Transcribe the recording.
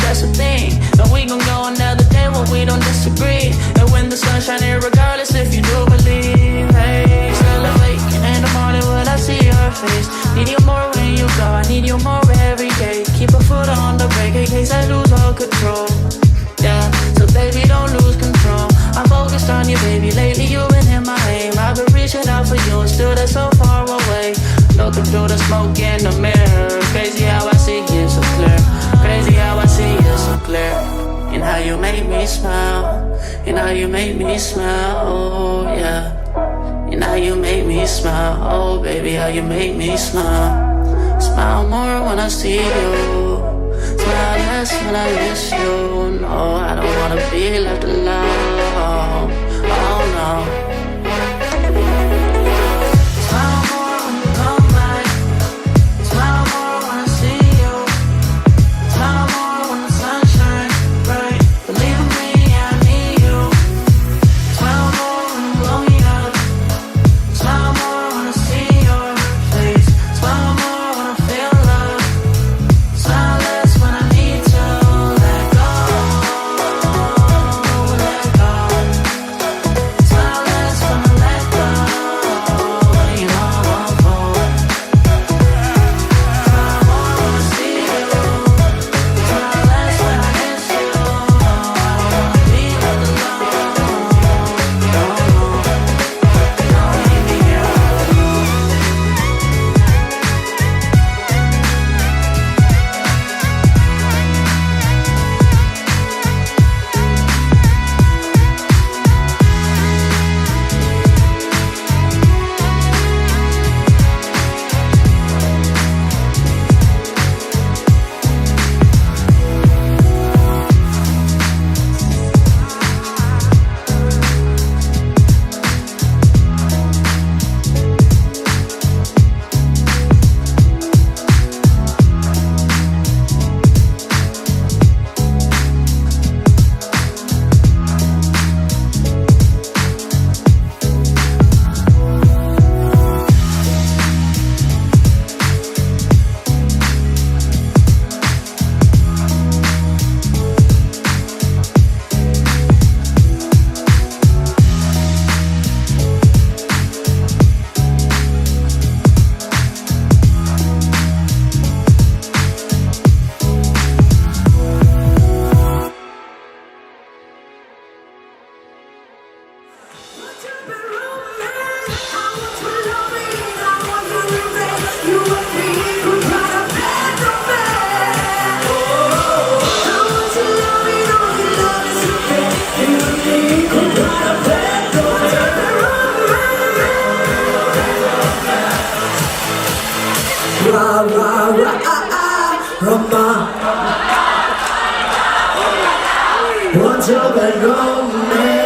that's the thing. And we gon' go another day when we don't disagree. And when the sun's shining, regardless if you do believe. Hey, still awake in the morning when I see your face. Need you more when you go, I need you more every day. Keep a foot on the brake in case I lose all control. Yeah, so baby, don't lose control. I'm focused on you, baby. Lately you've been in my aim. I've been reaching out for you and still they're so far away. Looking through the smoke in the mirror. Crazy how I see you so clear. Crazy how I see you so clear. And how you make me smile. And how you make me smile, oh yeah. And how you make me smile, oh baby, how you make me smile. Smile more when I see you. Smile less when I miss you. No, I don't wanna be left alone. Oh no. Smile more when you come back. Smile more when I see you. Smile more when the sun shines bright. Believe in me, I need you. Smile more when you blow me up. Smile more when I see your face. Smile more when I feel love. Smile less when I need to let go. Let go. Smile less when I let go. You know I'm cold. Smile more when I see you. Smile less when I miss you. I don't wanna be left alone. Don't leave me here alone. Rah, rah, rah, ah, ah, Rama. Want your bedroom, man.